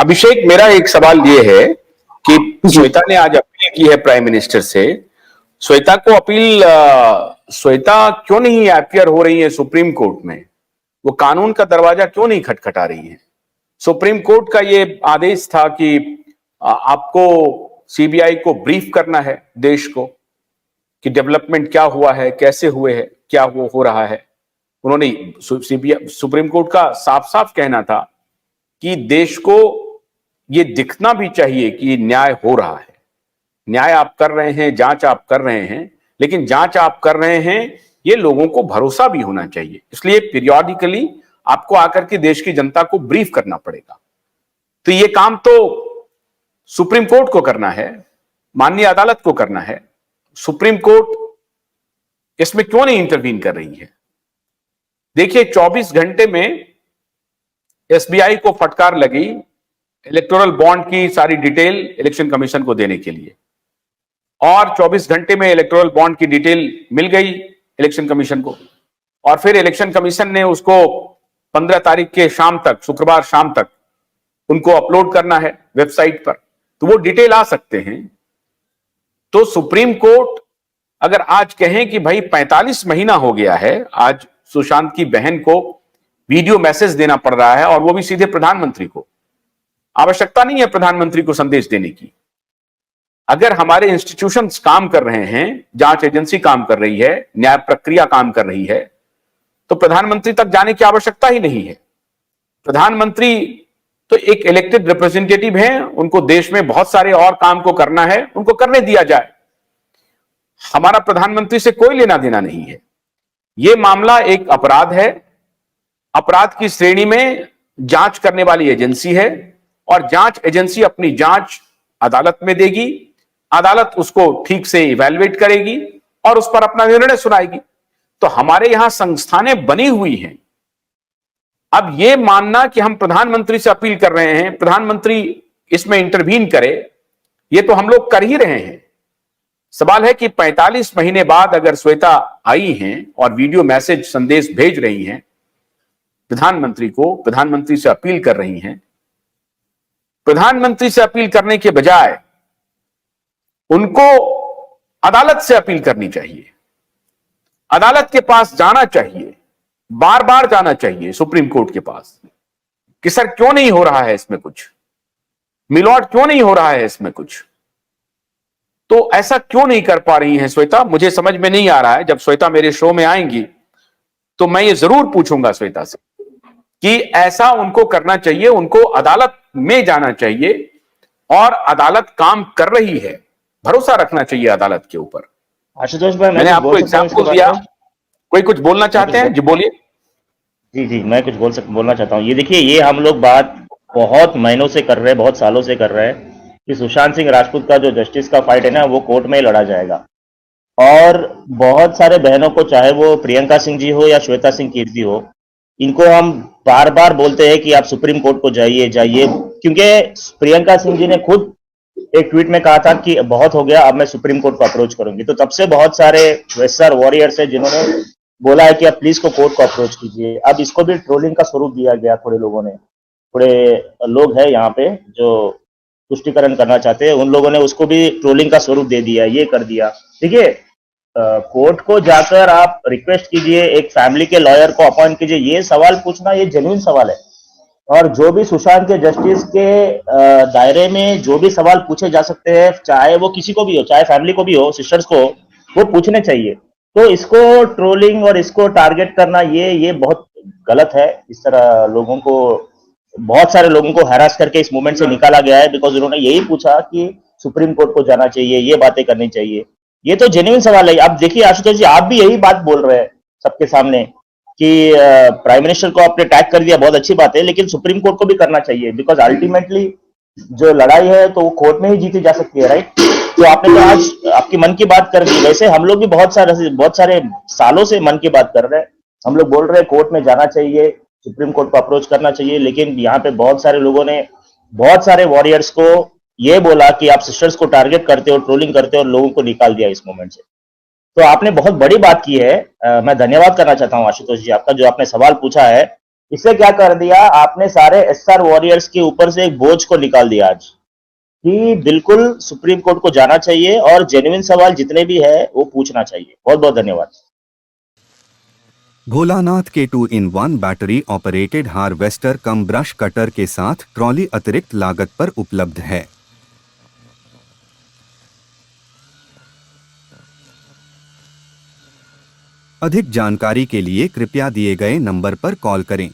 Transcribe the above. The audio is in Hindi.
अभिषेक, मेरा एक सवाल ये है कि श्वेता ने आज अपील की है प्राइम मिनिस्टर से। श्वेता को अपील श्वेता क्यों नहीं अपीयर हो रही है सुप्रीम कोर्ट में? वो कानून का दरवाजा क्यों नहीं खटखटा रही है? सुप्रीम कोर्ट का ये आदेश था कि आपको सीबीआई को ब्रीफ करना है देश को कि डेवलपमेंट क्या हुआ है, कैसे हुए है, क्या वो हो रहा है। उन्होंने सुप्रीम कोर्ट का साफ साफ कहना था कि देश को ये दिखना भी चाहिए कि न्याय हो रहा है। न्याय आप कर रहे हैं, जांच आप कर रहे हैं, लेकिन जांच आप कर रहे हैं ये लोगों को भरोसा भी होना चाहिए। इसलिए पीरियोडिकली आपको आकर के देश की जनता को ब्रीफ करना पड़ेगा। तो ये काम तो सुप्रीम कोर्ट को करना है, माननीय अदालत को करना है। सुप्रीम कोर्ट इसमें क्यों नहीं इंटरवीन कर रही है? देखिए, 24 घंटे में एसबीआई को फटकार लगी इलेक्टोरल बॉन्ड की सारी डिटेल इलेक्शन कमीशन को देने के लिए, और 24 घंटे में इलेक्टोरल बॉन्ड की डिटेल मिल गई इलेक्शन कमीशन को, और फिर इलेक्शन कमीशन ने उसको 15 तारीख के शाम तक, शुक्रवार शाम तक उनको अपलोड करना है वेबसाइट पर, तो वो डिटेल आ सकते हैं। तो सुप्रीम कोर्ट अगर आज कहें कि भाई 45 महीना हो गया है, आज सुशांत की बहन को वीडियो मैसेज देना पड़ रहा है और वो भी सीधे प्रधानमंत्री को, आवश्यकता नहीं है प्रधानमंत्री को संदेश देने की। अगर हमारे इंस्टीट्यूशंस काम कर रहे हैं, जांच एजेंसी काम कर रही है, न्याय प्रक्रिया काम कर रही है, तो प्रधानमंत्री तक जाने की आवश्यकता ही नहीं है। प्रधानमंत्री तो एक इलेक्टेड रिप्रेजेंटेटिव हैं, उनको देश में बहुत सारे और काम को करना है, उनको करने दिया जाए। हमारा प्रधानमंत्री से कोई लेना देना नहीं है। यह मामला एक अपराध है, अपराध की श्रेणी में जांच करने वाली एजेंसी है, और जांच एजेंसी अपनी जांच अदालत में देगी, अदालत उसको ठीक से इवैल्यूएट करेगी और उस पर अपना निर्णय सुनाएगी। तो हमारे यहां संस्थानें बनी हुई हैं। अब यह मानना कि हम प्रधानमंत्री से अपील कर रहे हैं, प्रधानमंत्री इसमें इंटरवीन करे, यह तो हम लोग कर ही रहे हैं। सवाल है कि 45 महीने बाद अगर श्वेता आई हैं और वीडियो मैसेज संदेश भेज रही हैं प्रधानमंत्री को, प्रधानमंत्री से अपील कर रही हैं, प्रधानमंत्री से अपील करने के बजाय उनको अदालत से अपील करनी चाहिए, अदालत के पास जाना चाहिए, बार बार जाना चाहिए सुप्रीम कोर्ट के पास कि सर क्यों नहीं हो रहा है इसमें कुछ, मिलॉर्ड क्यों नहीं हो रहा है इसमें कुछ। तो ऐसा क्यों नहीं कर पा रही हैं श्वेता, मुझे समझ में नहीं आ रहा है। जब श्वेता मेरे शो में आएंगी तो मैं ये जरूर पूछूंगा श्वेता से कि ऐसा उनको करना चाहिए, उनको अदालत में जाना चाहिए, और अदालत काम कर रही है, भरोसा रखना चाहिए अदालत के ऊपर। आशुतोष भाई, मैंने आपको एग्जाम्पल दिया। कोई कुछ बोलना चाहते हैं? जी बोलिए। जी, मैं कुछ बोलना चाहता हूँ। ये देखिए, ये हम लोग बात बहुत महीनों से कर रहे हैं, बहुत सालों से कर रहे हैं कि सुशांत सिंह राजपूत का जो जस्टिस का फाइट है ना, वो कोर्ट में ही लड़ा जाएगा। और बहुत सारे बहनों को, चाहे वो प्रियंका सिंह जी हो या श्वेता सिंह कीर्ति हो, इनको हम बार बार बोलते हैं कि आप सुप्रीम कोर्ट को जाइए, क्योंकि प्रियंका सिंह जी ने खुद एक ट्वीट में कहा था कि बहुत हो गया, अब मैं सुप्रीम कोर्ट को अप्रोच करूंगी। तो तब से बहुत सारे वेस्टर वॉरियर्स है जिन्होंने बोला है कि आप प्लीज को कोर्ट को अप्रोच कीजिए। अब इसको भी ट्रोलिंग का स्वरूप दिया गया। थोड़े लोग हैं यहाँ पे जो तुष्टिकरण करना चाहते हैं, उन लोगों ने उसको भी ट्रोलिंग का स्वरूप दे दिया, ये कर दिया। देखिए, कोर्ट को जाकर आप रिक्वेस्ट कीजिए, एक फैमिली के लॉयर को अपॉइंट कीजिए, ये सवाल पूछना ये जेन्युइन सवाल है। और जो भी सुशांत के जस्टिस के दायरे में जो भी सवाल पूछे जा सकते हैं, चाहे वो किसी को भी हो, चाहे फैमिली को भी हो, सिस्टर्स को, वो पूछने चाहिए। तो इसको ट्रोलिंग और इसको टारगेट करना ये बहुत गलत है। इस तरह लोगों को, बहुत सारे लोगों को हैरास करके इस मूवमेंट से निकाला गया है, बिकॉज उन्होंने यही पूछा कि सुप्रीम कोर्ट को जाना चाहिए, ये बातें करनी चाहिए। ये तो जेन्युइन सवाल है। अब देखिए आशुतोष जी, आप भी यही बात बोल रहे हैं सबके सामने कि प्राइम मिनिस्टर को आपने टैग कर दिया, बहुत अच्छी बात है, लेकिन सुप्रीम कोर्ट को भी करना चाहिए, बिकॉज अल्टीमेटली जो लड़ाई है तो वो कोर्ट में ही जीती जा सकती है, राइट। तो आपने तो आज आपकी मन की बात कर दी। वैसे हम लोग भी बहुत सारे सालों से मन की बात कर रहे हैं। हम लोग बोल रहे हैं कोर्ट में जाना चाहिए, सुप्रीम कोर्ट को अप्रोच करना चाहिए, लेकिन यहाँ पे बहुत सारे लोगों ने, बहुत सारे वॉरियर्स को ये बोला कि आप सिस्टर्स को टारगेट करते हो, ट्रोलिंग करते हो, और लोगों को निकाल दिया इस मोमेंट से। तो आपने बहुत बड़ी बात की है। मैं धन्यवाद करना चाहता हूँ आशुतोष जी आपका, जो आपने सवाल पूछा है इससे क्या कर दिया आपने, सारे एसआर वॉरियर्स के ऊपर से एक बोझ को निकाल दिया आज, कि बिल्कुल सुप्रीम कोर्ट को जाना चाहिए और जेन्युइन सवाल जितने भी है वो पूछना चाहिए। बहुत बहुत धन्यवाद। भोलानाथ के 2-in-1 बैटरी ऑपरेटेड हार्वेस्टर कम ब्रश कटर के साथ ट्रॉली अतिरिक्त लागत पर उपलब्ध है। अधिक जानकारी के लिए कृपया दिए गए नंबर पर कॉल करें।